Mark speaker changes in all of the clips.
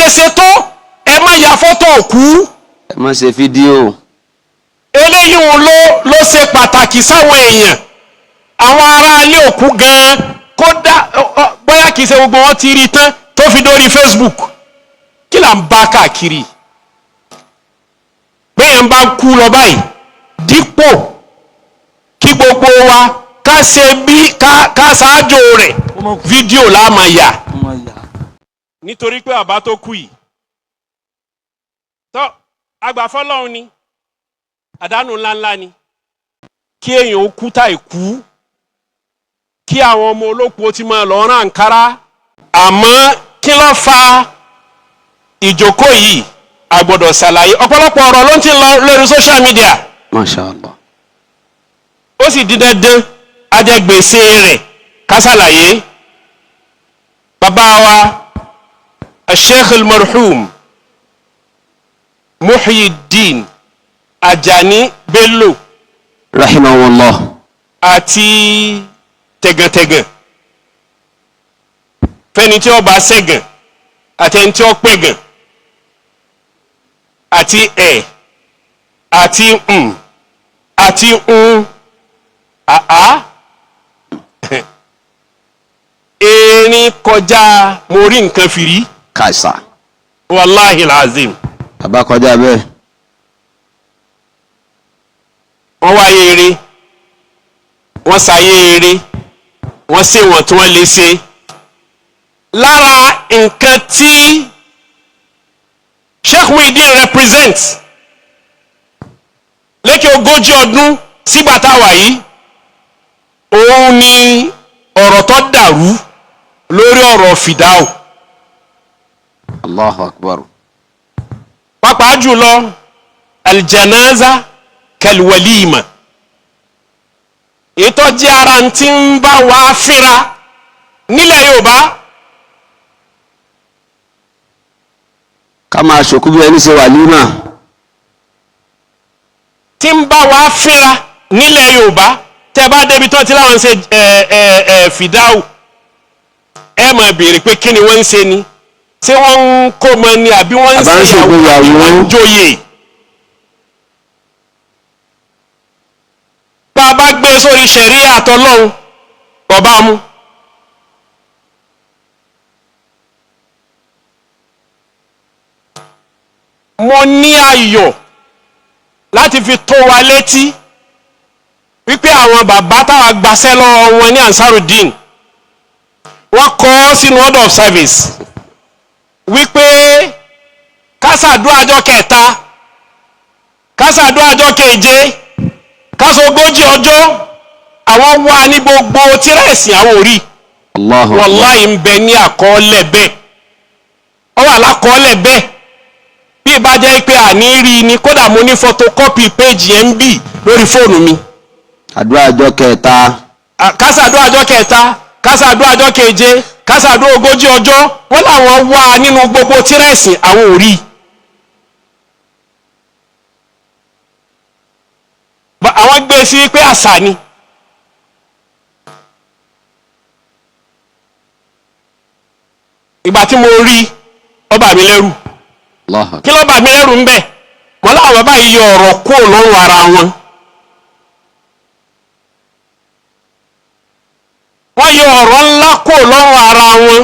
Speaker 1: ṣe ṣe tó ẹ má ya fọ́tò òkú
Speaker 2: ẹ má ṣe fídíò
Speaker 1: eléyìí ló ṣe pàtàkì sáwọn èèyàn àwọn ará ilé òkú gan kódà bóyá kìí ṣe gbogbo wọn ti rí tán tó fi dórí Facebook kí là ń bá káàkiri bẹ́ẹ̀ bá kú lọ báyìí dípò kí gbogbo wa ká ṣe bí ká ṣáájú rẹ̀ fídíò láàmà yà nítorí pé àbá tó kú yìí tó agbàfọ́lọ́run ni àdánù ńláńlá ni kí èèyàn ó kú táì kú kí àwọn ọmọ olóko ti máa lọ rán àǹkárá àmọ́ kí ló fa ìjókòó yìí a gbọ́dọ̀ ṣàlàyé ọ̀pọ̀lọpọ̀ ọ̀rọ̀ ló ń ti lọ lórí social media
Speaker 2: Masha Allah
Speaker 1: ó sì di dandan ajẹgbèsè rẹ̀ ká ṣàlàyé bàbá wa Sheikh al-marhum Muyideen Ajani Bello
Speaker 2: rahimahullah
Speaker 1: àti tẹ̀gàntẹ̀gàn fẹ́ni tí ó bá ṣẹ̀gàn àti ẹni tí ó pẹ̀gàn àti ẹ̀ àti àti àá erin kọjá mo rí nǹkan fìrí
Speaker 2: kàṣà
Speaker 1: wàláhì làzim
Speaker 2: bàbá kọjá bẹ́ẹ̀
Speaker 1: wọ́n wáyé eré wọ́n ṣayé eré wọ́n ṣe wọ́n tí wọ́n lè ṣe lára nǹkan tí Sheikh Muyideen represent lékè ogójì ọdún sígbà táwa yìí òun ni ọ̀rọ̀ tó dàrú lórí ọ̀rọ̀ fìdáù
Speaker 2: Allahu Akbar
Speaker 1: pàápàá jùlọ aljanaza kalwalima ètò jẹ́ ara tí ń bá wa fínra nílẹ̀ Yorùbá
Speaker 2: ká máa ṣòkú bí ẹni ṣe wàlímà
Speaker 1: tí ń bá wa fínra nílẹ̀ Yorùbá tẹ́ bá débi tó ti láwọn ṣe fìdáù ẹ máa béèrè pé kí ni wọ́n ń ṣe ni ṣé wọ́n ń kó mọ ni àbí wọ́n ń ṣe ìyàwó wọ́n ń joyè bá a bá gbé sórí ṣẹ̀ríà àtọ́lọ́hun ọba mú mo ní ayọ̀ láti fi tó wa létí wípé àwọn bàbá táwa gbaṣẹ́ lọ́wọ́ wọn ní Ansar Ud Deen wọ́n kọ́ sínú order of service wípé kásàdúrà ọjọ́ kẹta kásàdúrà ọjọ́ keje kásogójì ọjọ́ àwọn wà ní gbogbo tírẹ̀sì àwọn orí wàláhì ń bẹ ní àkọọ́lẹ̀ bẹ́ẹ̀ ó wà lákọọ́lẹ̀ bẹ́ẹ̀ bí ìbá jẹ́ pé àní rí ni kódà mo ní photocopy page yẹn ń bì lórí fóònù mi
Speaker 2: àdúrà ọjọ́ kẹta
Speaker 1: kásàdúrà ọjọ́ kẹta kásàdúrà ọjọ́ keje kásàdúrà ogójì ọjọ́ wọ́n làwọn wà nínú gbogbo tírẹ̀sì àwọn orí àwọn gbé sí pé àṣà ni ìgbà tí mo rí ó bà mí lẹ́rù kí ló bà mí lẹ́rù ń bẹ̀ wọ́n láwọn bàbá yìí yọ ọ̀rọ̀ kó lọ́rùn ara wọn wọ́n yọ ọ̀rọ̀ ńlá kó lọ́rùn ara wọn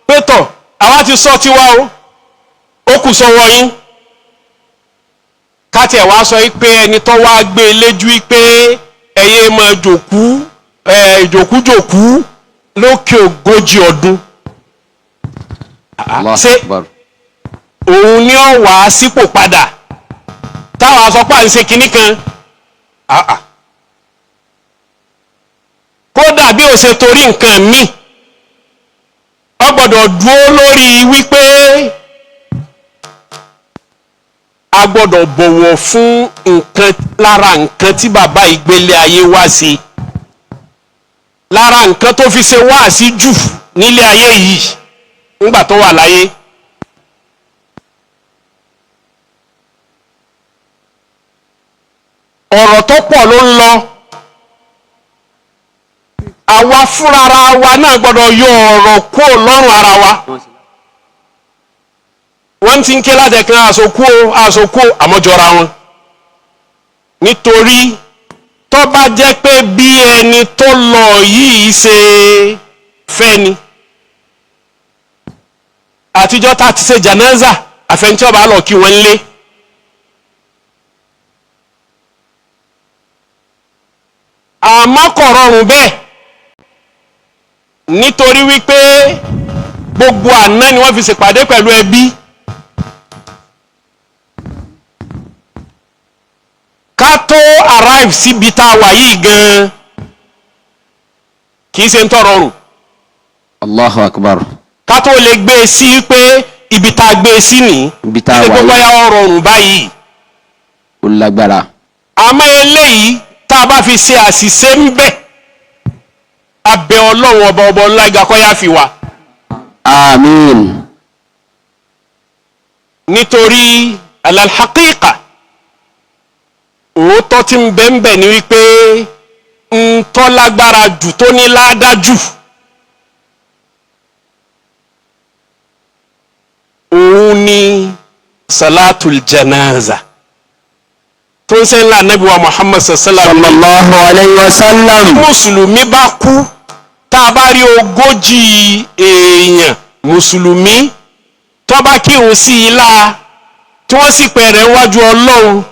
Speaker 1: pétọ̀ àwa ti sọ tiwa ó kù sọ́wọ́ yín káti ẹ̀ wá sọ pé ẹni tó wá gbé léjú pé ẹyẹ máa jòkújòkú lókè ogójì ọdún ṣé òun ni ó wà sípò padà táwọn asọ́pá ń ṣe kinní kan kódà bí ó ṣe torí nǹkan míì ó gbọ́dọ̀ dúró lórí wípé a gbọ́dọ̀ bọ̀wọ̀ fún nǹkan lára nǹkan tí bàbá ìgbélé ayé wá sí lára nǹkan tó fi ṣe wá sí jù nílé ayé yìí nígbà tó wà láyé ọ̀rọ̀ tó pọ̀ ló ń lọ àwa fúnra wa náà gbọ́dọ̀ yọ ọ̀rọ̀ kúrò lọ́rùn ara wa wọ́n ti ń ké látẹ̀kan àsokú àmọ́jọra wọn nítorí tó bá jẹ́ pé bí ẹni tó lọ yìí ṣe fẹ́ ni àtijọ́ tá ti ṣe janaza àfẹnití ọba lọ kí wọ́n lé àmọ́ kò rọrùn bẹ́ẹ̀ nítorí wípé gbogbo àná ni wọ́n fi ṣèpàdé pẹ̀lú ẹbí ká tó arrive síbi tá a wà yìí gan kì í ṣe ń tọ́ rọrùn.
Speaker 2: Allahu akbar.
Speaker 1: ká tó lè gbé e sí pé ibi tá a gbé e sí ní
Speaker 2: ibi tá a wà yìí
Speaker 1: gbogbo ya rọrùn báyìí.
Speaker 2: ó lágbára.
Speaker 1: àmọ́ eléyìí tá a bá fi ṣe àṣìṣe ń bẹ abẹ ọlọ́run ọba ọlága kọ́ yá fi wá.
Speaker 2: àmín.
Speaker 1: nítorí alalhaqiqa òótọ́ tí ń bẹ ń bẹ ni wípé ń tọ́ lágbára jù tó ní ládájú òun ni salatul janaza tó ń sẹ́yìn lánàbí wa Muhammad sallallahu
Speaker 2: alayhi wa sallam.
Speaker 1: mùsùlùmí bá kú tá a bá rí 40 èèyàn mùsùlùmí tó bá kírun sí ilá tí wọ́n sì pẹ̀rẹ̀ wájú ọlọ́run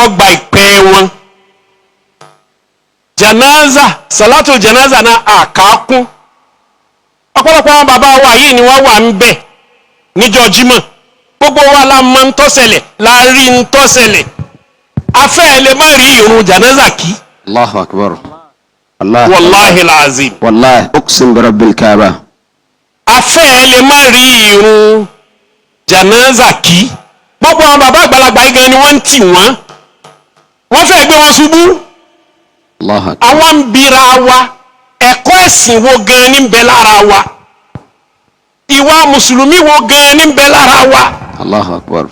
Speaker 1: ó gba ìpẹ́ wọn. janaza salatul janaza náà àkákún ọ̀pọ̀lọpọ̀ àwọn bàbá wa yìí ni wọ́n wà ń bẹ̀ níjọ́ jímọ̀ gbogbo wa la mọ̀ ń tọ́sẹ̀lẹ̀ la rí ń tọ́sẹ̀lẹ̀ afẹ́ lè má rí ìrun janaza kí.
Speaker 2: Allahu akbar.
Speaker 1: wallahi alazim.
Speaker 2: wallahi uqsim bi rabbil kaaba.
Speaker 1: afẹ́ lè má rí ìrun janaza kí. gbogbo àwọn bàbá àgbàlagbà yìí gan ni wọ́n ń tì wọ́n fẹ́ gbé wọn ṣubú.
Speaker 2: Allahu akbar.
Speaker 1: àwọn ń bira wa ẹ̀kọ́ ẹ̀sìn wo gan ní bẹ lára wa ìwà mùsùlùmí wo gan ní bẹ lára wa.
Speaker 2: Allahu akbar.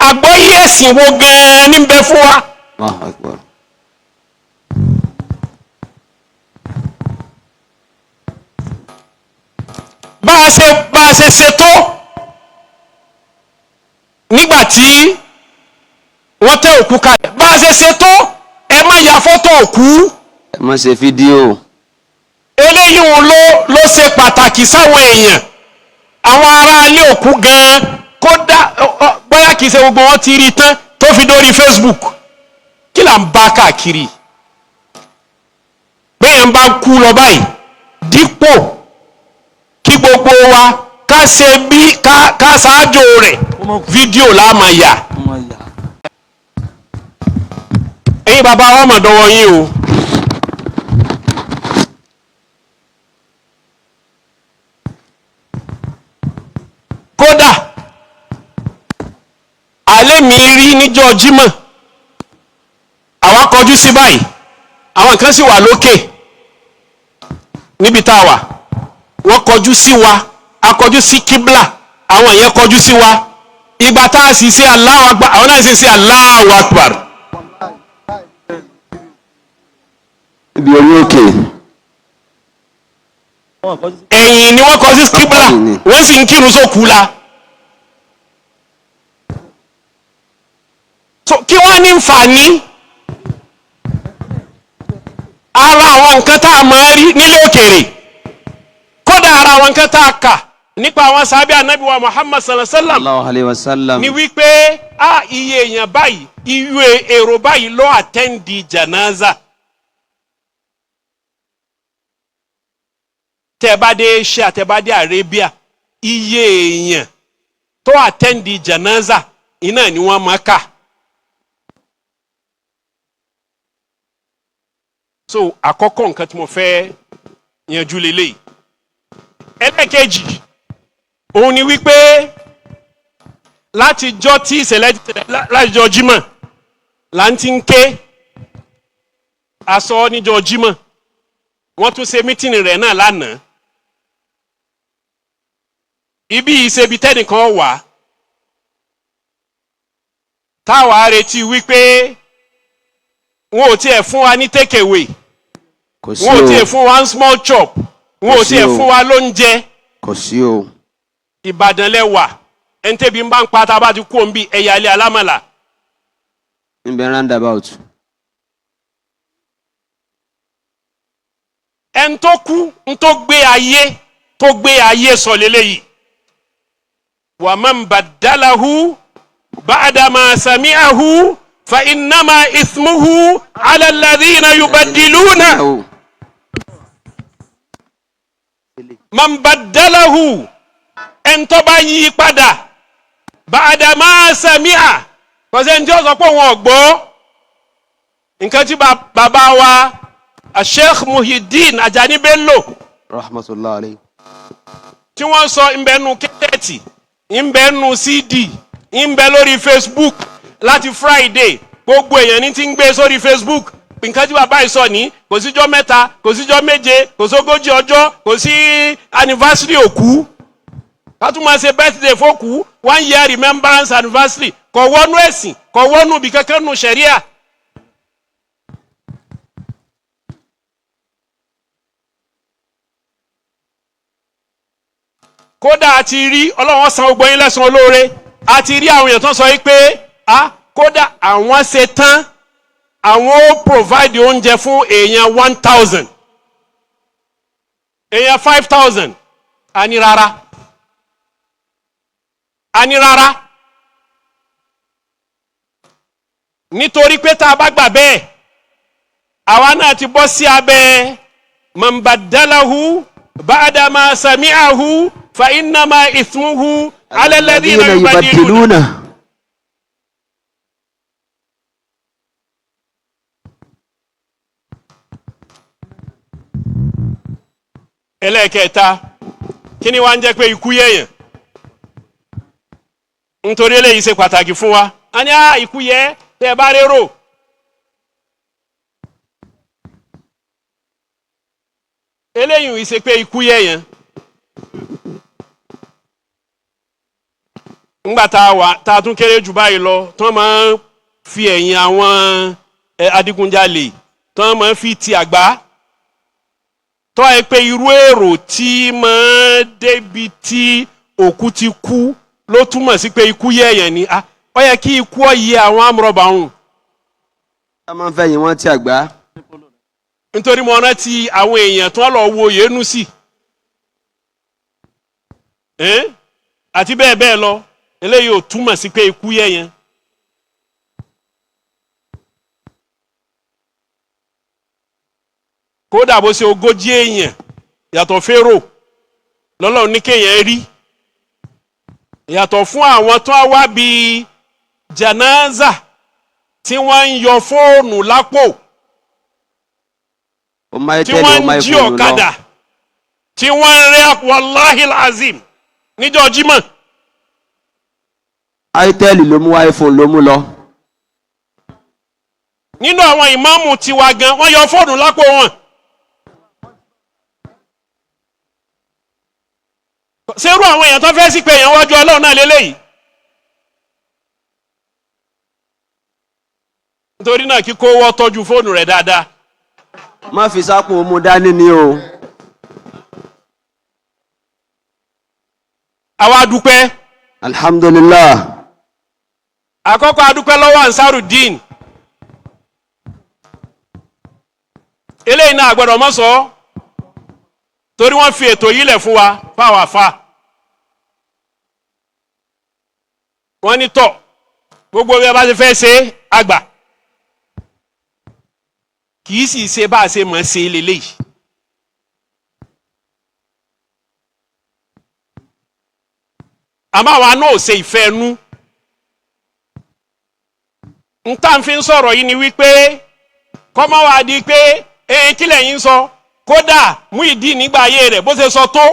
Speaker 1: àgbọ́yé ẹ̀sìn wo gan ní bẹ fún wa.
Speaker 2: Allahu akbar.
Speaker 1: bá a ṣe ṣètò nígbàtí wọ́n tẹ́ òkú kalẹ̀ bá a ṣe ṣètò ẹ má ya fọ́tò òkú.
Speaker 2: ẹ má ṣe fídíò.
Speaker 1: eléyìí ló ṣe pàtàkì sáwọn èèyàn àwọn ará ilé òkú gan kódà bóyá kìí ṣe gbogbo wọn ti rí tán tó fi dórí Facebook kí là ń bá káàkiri bẹ́ẹ̀ ń bá kú lọ báyìí dípò kí gbogbo wa ká ṣe bí ká ṣáájú rẹ̀ fídíò la máa yà. ẹ̀yin bàbá wa mọ̀ dọ́wọ́ yín o. kódà alẹ́ mi rí níjọ́ jímọ̀ àwa kọjú sí báyìí àwọn kan sì wà lókè níbi tá a wà wọ́n kọjú sí wa a kọjú sí kíblà àwọn yẹn kọjú sí wa ìgbà tá a sì ṣe Allahu Akbar àwọn náà sì ṣe Allahu Akbar.
Speaker 2: ibi orí òkè.
Speaker 1: ẹ̀yìn ni wọ́n kọjú sí kíblà wọ́n sì ń kírun sókù la. kí wọ́n ní nfààní ara àwọn nǹkan tá a máa rí nílé òkèèrè kódà ara àwọn nǹkan tá a kà nípa àwọn sábẹ́ ànábì wa Muhammad sallallahu
Speaker 2: alayhi wa sallam
Speaker 1: ni wípé iye èèyàn báyìí iye èrò báyìí ló àtẹ́ǹdì janaza tẹ́bádé Asia tẹ́bádé Arabia iye èèyàn tó àtẹ́ǹdì janaza iná ni wọ́n máa kà. so àkọ́kọ́ nǹkan tí mo fẹ́ yanjú lélẹ́yìí ẹlẹ́kejì òun ni wípé látijọ́ tí ìṣẹ̀lẹ̀ látijọ́ jímọ̀ là ń ti ń ké aṣọ níjọ́ jímọ̀ wọ́n tún ṣe mítìnì rẹ̀ náà lánàá ibi ìṣebi tẹ́nìkan wà táwa retí wípé wọn ò tiẹ̀ fún wa ní take away wọn ò tiẹ̀ fún wa ní small chop wọn ò tiẹ̀ fún wa lóúnjẹ.
Speaker 2: kò sí o.
Speaker 1: Ìbàdàn lẹ wà ente bi mba npa ta ba ti ku nbi eyale alamala
Speaker 2: In be roundabout.
Speaker 1: en tó kú n tó gbé ayé sọ leleyi wa man baddalahu ba'da ma sami'ahu fa innama ithmuhu 'ala alladhina yubaddiluna man baddalahu en tó bá yí padà ba'da ma sami'a ko se njo sọ pé wọ́n gbọ́ nǹkan tí bàbá wa Sheikh Muyideen Ajani Bello
Speaker 2: Rahmatullah alayhi.
Speaker 1: tí wọ́n sọ ìbẹ̀nu kẹ́tẹ̀tì ìbẹ̀nu CD ìbẹ̀ lórí Facebook láti Friday gbogbo èèyàn ní ti ń gbé sórí Facebook nǹkan tí bàbá yìí sọ ní kò síjọ́ mẹ́ta kò síjọ́ méje kò sógójì ọjọ́ kò sí anniversary òkú ká tún máa ṣe birthday fókú 1 year remembrance anniversary kò wọnú ẹ̀sìn kò wọnú bí kankan nù ṣẹ̀ríà. kódà àti rí Ọlọ́run san gbogbo yín lẹ́san olóore àti rí àwọn èèyàn tó sọ yìí pé kódà àwọn ṣe tán àwọn ó provide oúnjẹ fún èèyàn 1000 èèyàn 5000 àní rárá nítorí pé tá a bá gbà bẹ́ẹ̀ àwa náà ti bọ́ sí abẹ́ man baddalahu ba'da ma sami'ahu fa innama ithmuhu 'ala alladhina yubaddiluna. ẹlẹ́ẹ̀kẹta kí ni wá ń jẹ́ pé ikú yẹ̀yàn nítorí eléyìí ṣe pàtàkì fún wa a ní ikú yẹ tẹ́ bá rérò eléyìí ṣe pé ikú yẹ̀yàn ńgbà tá a tún kéré jù báyìí lọ tí wọ́n máa ń fi ẹ̀yìn àwọn adigunjalè tí wọ́n máa ń fi ti àgbá tó ẹ pé irú èrò tí máa débi tí òkú ti kú ló túmọ̀ sí pé ikú yẹ̀yàn ni ó yẹ kí ikú ọ̀yẹ́ àwọn amúrọ̀bà hùn.
Speaker 2: a máa ń fẹ́ yín wọ́n ti àgbá.
Speaker 1: nítorí mo rántí àwọn èèyàn tó lọ wo yéénú sí àti bẹ́ẹ̀ bẹ́ẹ̀ lọ eléyìí ò túmọ̀ sí pé ikú yẹ̀yàn. kódà bó ṣe 40 èèyàn yàtọ̀ férò lọ́lọ́run ní kéèyàn rí yàtọ̀ fún àwọn tó wá bí janaza tí wọ́n ń yọ fóònù lápò tí wọ́n ń jí ọ̀kadà tí wọ́n ń rẹ́ wàláhì azim níjọ́ jímọ̀.
Speaker 2: itel ló mú iPhone ló mú lọ.
Speaker 1: nínú àwọn ìmáàmù tiwa gan wọ́n yọ fóònù lápò wọn. ṣerú àwọn èèyàn tó fẹ́ sí pé èèyàn wájú Ọlọ́run náà lélẹ́yìí. nítorí náà kí kó wọ́ tọ́jú fóònù rẹ̀ dáadáa.
Speaker 2: má fi sápò mú dání ni o.
Speaker 1: àwa dúpẹ́.
Speaker 2: alhamdulillah.
Speaker 1: àkọ́kọ́ adúpẹ́ lọ́wọ́ Ansar Ud Deen. eléyìí náà àgbẹ̀dọ̀ mọ́ sọ torí wọ́n fi ètò yìí lẹ̀ fún wa fáwọn àfa. wọ́n ní tọ̀ gbogbo bí a bá ti fẹ́ ṣe àgbà kì í sì ṣe bá a ṣe mọ̀ ṣe lélẹ́yìí. àmọ́ àwa náà ò ṣe ìfẹ́ ẹnu. n tá n fi ń sọ̀rọ̀ yìí ni wípé kọ́mọ́ wa di pé kí lẹ́yìn sọ kódà Muyideen nígbà ayé rẹ̀ bó ṣe sọ tó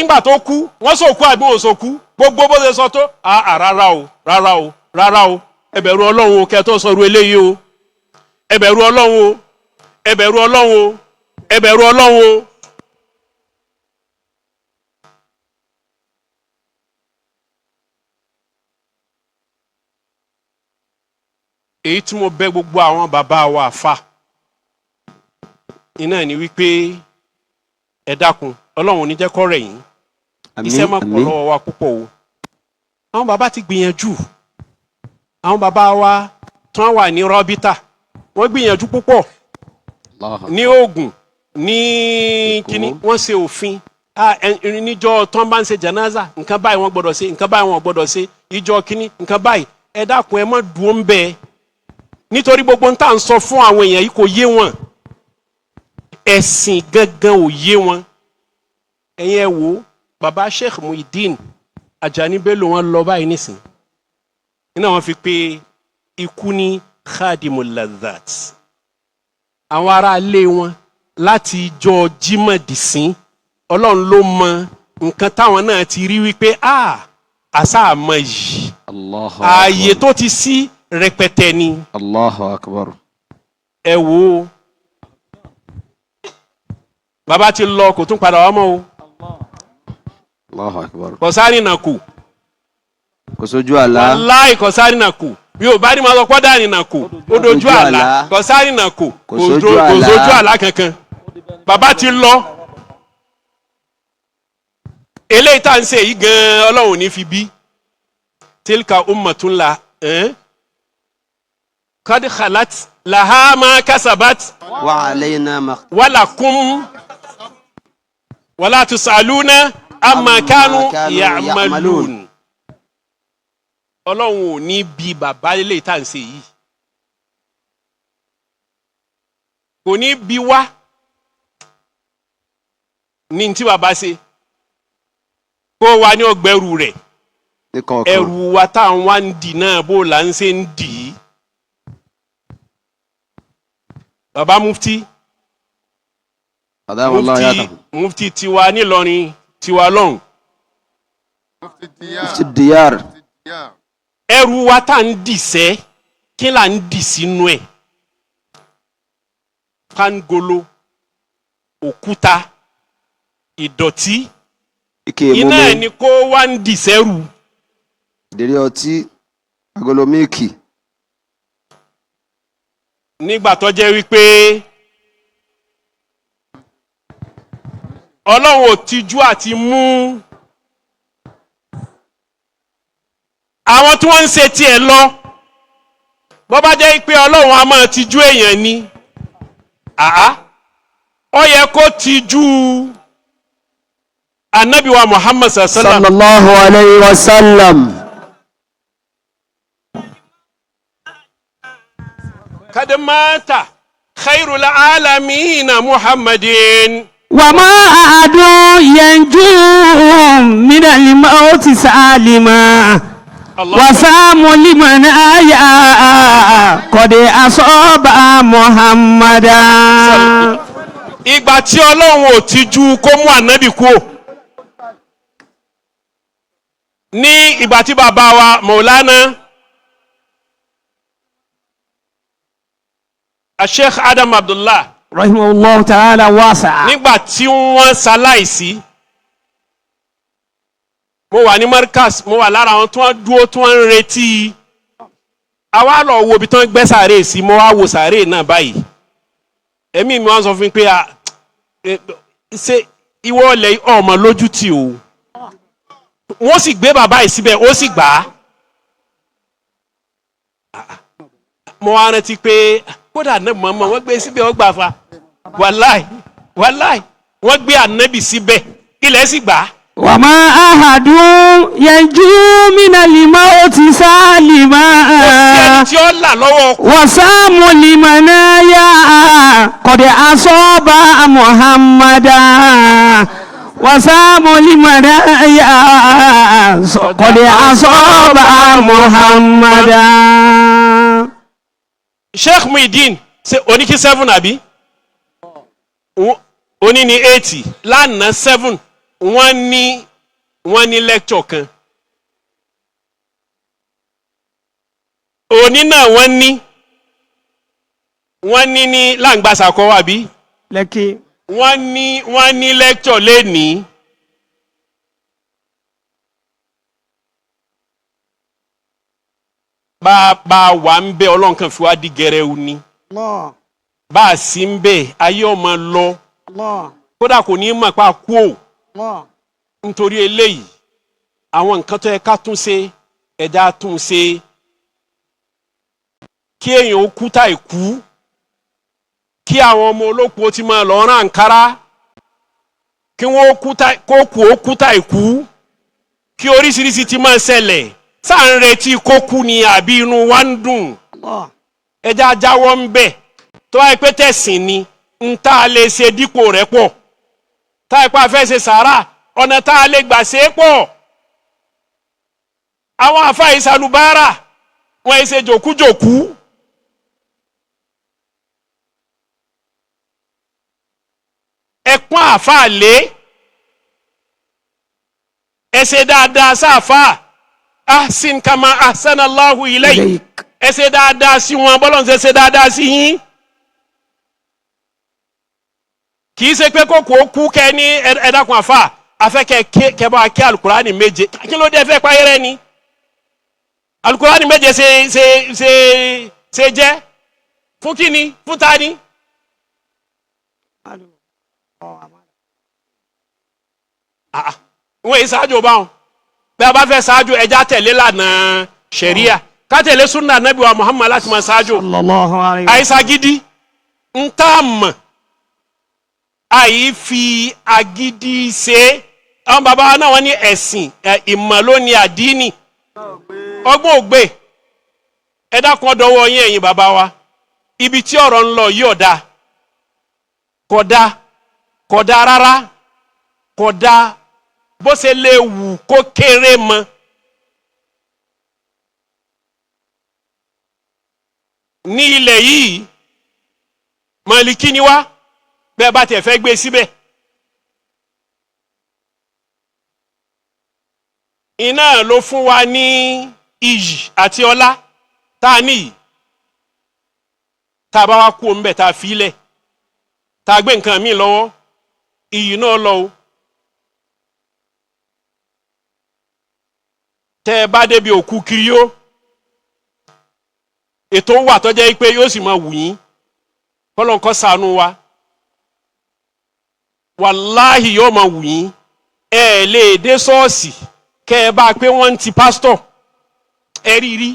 Speaker 1: ìgbà tó kú wọ́n sòkú àbí wọ́n sòkú gbogbo bó ṣe sọ tó rárá o ẹ bẹ̀rù Ọlọ́run o kẹ́ tó sọ̀rọ̀ eléyìí o ẹ bẹ̀rù Ọlọ́run o ẹ bẹ̀rù Ọlọ́run o ẹ bẹ̀rù Ọlọ́run o. èyí tí mo bẹ̀ gbogbo àwọn bàbá wa àfa iná ni wípé ẹ dákun Ọlọ́run ò ní jẹ́ kó rẹ̀ yín iṣẹ́ má pọ̀ lọ́wọ́ wa púpọ̀ o àwọn bàbá ti gbìyànjú àwọn bàbá wa tí wọ́n wà ní rọ́bítà wọ́n gbìyànjú púpọ̀ ní Ògùn ní kíní wọ́n ṣe òfin níjọ́ tó ń bá ń ṣe janaza nǹkan báyìí wọ́n gbọ́dọ̀ ṣe nǹkan báyìí wọ́n gbọ́dọ̀ ṣe ìjọ kíní nǹkan báyìí ẹ dákun ẹ má dúró ń bẹ nítorí gbogbo ń tà ń sọ fún àwọn èèyàn yìí kò yé wọn ẹ̀sìn gangan ò yé wọn ẹ̀yin ẹ wò bàbá Sheikh Muyideen Ajani Bello wọn lọ báyìí nísìn iná wọn fi pé ikú ní khadimul ladhat àwọn ará ilé wọn láti ìjọ jímọ̀dìsín Ọlọ́run ló mọ nǹkan táwọn náà ti rí wípé àṣà àmọ́ yìí ààyè tó ti sí rẹpẹtẹ ni.
Speaker 2: Allahu akbar.
Speaker 1: ẹ wo bàbá ti lọ kò tún padà wá mọ́ o.
Speaker 2: Allahu akbar.
Speaker 1: kò sáré nà kù.
Speaker 2: kò sójú àlá.
Speaker 1: wàláì kò sáré nà kù bí o bá ní ma sọ kọ́ dání nà kù ó dojú àlá kò sáré nà kù kò sójú àlá kankan bàbá ti lọ. eléyìí tá à ń ṣe yìí gan-an Ọlọ́run ní fi bí tilka ummatun la qad khalat laha ma kasabat
Speaker 2: wa alayna ma
Speaker 1: walakum wala tusaluna amma kanu ya'malun. Ọlọ́run ò ní bí bàbá eléyìí tá à ń ṣe yìí kò ní bí wá ní tí bàbá ṣe kó wa ní ọgbẹ́rù rẹ̀ ẹrù wa táwọn wá ń dì náà bó là ń ṣe ń dì í. bàbá mufti mufti tiwa nílọrin tiwa lọ́hùn
Speaker 2: mufti diyar
Speaker 1: ẹrù wa tá ń dì sẹ́ kí là ń dì sínú ẹ̀ pangolo òkúta ìdọ̀tí iná ẹ̀ ni kó wá ń dì sẹ́rù.
Speaker 2: ìdérí ọtí agolo mílìkì.
Speaker 1: nígbà tó jẹ́ wípé Ọlọ́run ò tijú àti mú àwọn tí wọ́n ń ṣe tiẹ̀ lọ bó bá jẹ́ pé Ọlọ́run a máa tijú èèyàn ni ó yẹ kó tijú Ànábì wa Muhammad
Speaker 2: sallallahu alayhi wa sallam.
Speaker 1: kad mata khairul alamina Muhammadin
Speaker 3: wa ma ahadu yanju min al-mauti salima wa samu liman aya qad asaba Muhammadan.
Speaker 1: ìgbà tí Ọlọ́run ò tijú kó mú Ànábì kú ní ìgbà tí bàbá wa Maulana Sheikh Adam Abdullah
Speaker 3: rahimahullah ta'ala wasa.
Speaker 1: nígbà tí wọ́n ṣaláìsí mo wà ní Markaz mo wà lára àwọn tí wọ́n dúró tí wọ́n ń retí àwa lọ wo ibi tí wọ́n gbẹ́ sàárè sí mo wá wo sàárè náà báyìí ẹ̀mí mi wọ́n sọ fún mi pé ṣe ìwọ ọ̀lẹ́ ọmọ lójú tì o wọ́n sì gbé bàbá yìí síbẹ̀ ó sì gbà á mo wá rántí pé kódà náà mọ̀ọ́mọ́ wọ́n gbé síbẹ̀ ó gbà fa wàláì wọ́n gbé ànábì síbẹ̀ ilẹ̀ sì gbà á.
Speaker 3: wa ma ahadu yanju min al-mauti salima.
Speaker 1: kò sí ẹni tí ó là lọ́wọ́ kú.
Speaker 3: wa samu liman aya qad asaba Muhammadan. wa samu liman aya qad asaba Muhammadan.
Speaker 1: Sheikh Muyideen ṣe oníkí 7 àbí oní ní 80 lánàá 7 wọ́n ní lecture kan òní náà wọ́n ní láǹgbàsà kọ́ àbí
Speaker 3: lẹ́kì
Speaker 1: wọ́n ní lecture lénìí bá wà ń bẹ Ọlọ́run kan fi wá di gẹrẹwu ni bá a sí ń bẹ ayé ọmọ lọ kódà kò ní mọ̀ pa kú o nítorí eléyìí àwọn nǹkan tó yẹ ká tún ṣe ẹja tún ṣe kí èèyàn ó kú táì kú kí àwọn ọmọ olóko ti máa lọ rán àǹkárá kí wọ́n ó kú táì kú kí oríṣiríṣi ti máa ṣẹlẹ̀ sáà ń retí kó kú ni àbí inú wa ń dùn ẹja jáwọ́ ń bẹ̀ tó wáyé pé tẹ̀sìn ni ń tá a lè ṣe dípò rẹ̀ pọ̀ tá a pa fẹ́ ṣe sàárà ọ̀nà tá a lè gbà ṣe é pọ̀ àwọn àfáà ìsàlùbárà wọ́n ṣe jòkújòkú ẹ̀pọ́n àfáà lé ẹ ṣe dáadáa sáfáà ahsin kama ahsanallahu ilayk ẹ ṣe dáadáa sí wọn bọ́lọ̀ ń ṣe dáadáa sí yín kì í ṣe pé kókò kú kẹ́ ní ẹ̀dàkùn àfáà afẹ́kẹ́ kẹbà kí alukurani méje kí ló dé fẹ́ páyẹ́rẹ́ ni alukurani méje ṣe jẹ́ fún kíni fún tani wọ́n yìí ṣáájú báwọn bí a bá fẹ́ ṣáájú ẹja tẹ̀lé lànà ṣẹ̀ríà ká tẹ̀lé súnà nàbí wa Muhammad láti máa ṣáájú àìsà gidi ń tá mọ̀ àyí fi agídí ṣe àwọn bàbá wa náà wọ́n ní ẹ̀sìn ìmọ̀ ló ní àdínì ọgbọ́n ògbé ẹ dákun ọdọwọ́ yín ẹ̀yin bàbá wa ibi tí ọ̀rọ̀ ń lọ yìí ọ̀dà kódà rárá kódà bó ṣe lè wù kó kéré mọ́ ní ilẹ̀ yìí Màlíkì ni wá bẹ́ẹ̀ bá tẹ̀ fẹ́ gbé síbẹ̀ iná ló fún wa ní iyì àti ọlá tá a níyì tá a bá wá kú òun bẹ̀ tá a fi lẹ̀ tá a gbé nǹkan míì lọ́wọ́ iyì náà lọ o tẹ́ ẹ bá débi òkú kiri ó ètò wà tó jẹ́ pé yóò sì máa wù yín kọ́lọ́n kó ṣàánú wa wàláhì yóò máa wù yín ẹ lè dé ṣọ́ọ̀ṣì kẹ́ ẹ bá pé wọ́n ti pásítọ̀ ẹ rí rí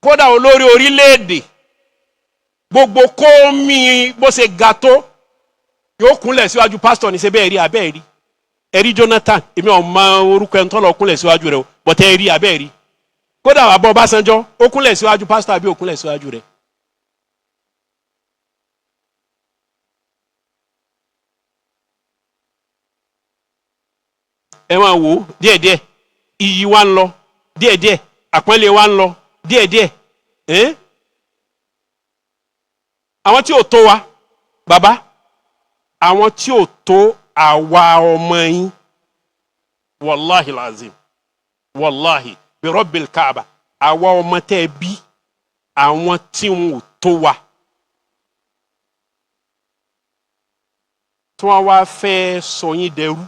Speaker 1: kódà olórí orílẹ̀-èdè gbogbo kómi bó ṣe ga tó yóò kúnlẹ̀ síwájú pásítọ̀ ní ṣe bẹ́ẹ̀ rí abẹ́ẹ̀ rí ẹ̀rí Jonathan èmi ò mọ orúkọ ẹni tó lọ kúnlẹ̀ síwájú rẹ̀ o bọ̀tẹ́ ẹ̀rí abẹ́ẹ̀ rí kódà àbọ̀ Ọbásanjọ́ ó kúnlẹ̀ síwájú pásítọ̀ àbí ó kúnlẹ̀ síwájú rẹ̀. ẹ máa wò ó díẹ̀díẹ̀ iyì wa ń lọ díẹ̀díẹ̀ àpọ́nlé wa ń lọ díẹ̀díẹ̀ àwọn tí ò tó wa bàbá àwọn tí ò tó àwa ọmọ yín wàláhì lazim wàláhì bí Rabbil Kaaba àwa ọmọ tẹ́ ẹ bí àwọn tí wọn ò tó wa tí wọ́n wá fẹ́ sọ yín dẹrú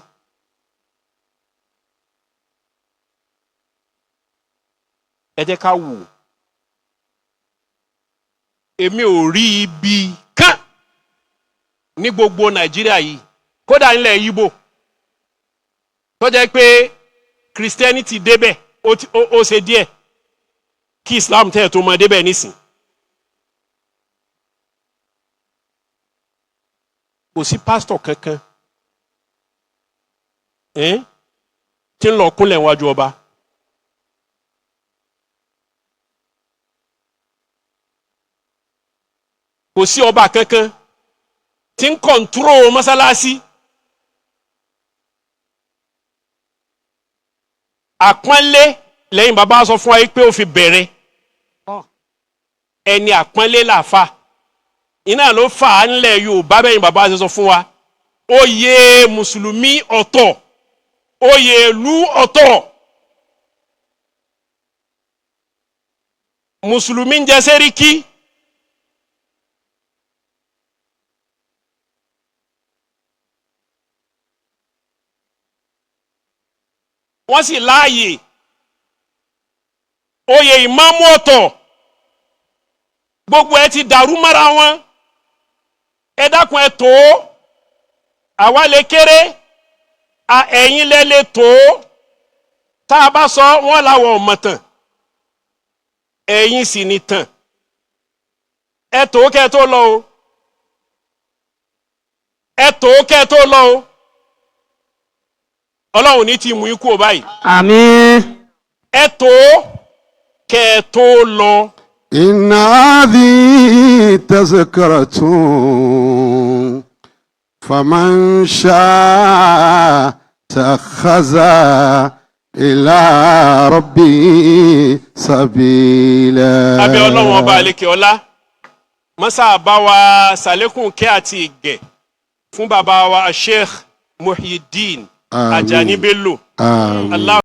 Speaker 1: ẹ jẹ́ ká wò èmi ò rí ibi kan ní gbogbo Nàìjíríà yìí kódà nílẹ̀ Yíbò tó jẹ́ pé Christianity débẹ̀ ó ṣe díẹ̀ kí Islam tẹ̀ tó mọ débẹ̀ nísìn kò sí pásítọ̀ kankan tí ń lọ kúnlẹ̀ wájú ọba kò sí ọba kankan tí ń kọ̀ǹtúrò mọ́sálásí àpọ́nlé lẹ́yìn bàbá sọ fún wa pé ó fi bẹ̀rẹ̀ ẹni àpọ́nlé làfà iná ló fà á ńlẹ̀ Yorùbá bẹ́yìn bàbá sọ fún wa oyè mùsùlùmí ọ̀tọ̀ oyè ìlú ọ̀tọ̀ mùsùlùmí ń jẹ sẹ́ríkì wọ́n sì láàyè oyè ìmáàmù ọ̀tọ̀ gbogbo ẹ ti dàrú mọ́ra wọn ẹ dákun ẹ tó àwa lè kéré ẹ̀yin lẹ́lẹ́ tó tá a bá sọ wọ́n láwọn ọmọ tán ẹ̀yin sì ni tán ẹ tó kẹ́ tó lọ o ẹ tó kẹ́ tó lọ o Ọlọ́run ní ti mú ikú o báyìí
Speaker 3: àmín
Speaker 1: ẹ tó kẹ́ tó lọ.
Speaker 4: إن هذه تذكرة فمن شاء اتخذ إلى ربه سبيلا.
Speaker 1: abẹ́ Ọlọ́run ọba àlekè ọlá mọ́sá bá wa sàlékún kẹ́ àti ìgẹ̀ fún bàbá wa Sheikh Muhyideen Ajani Bello. Allah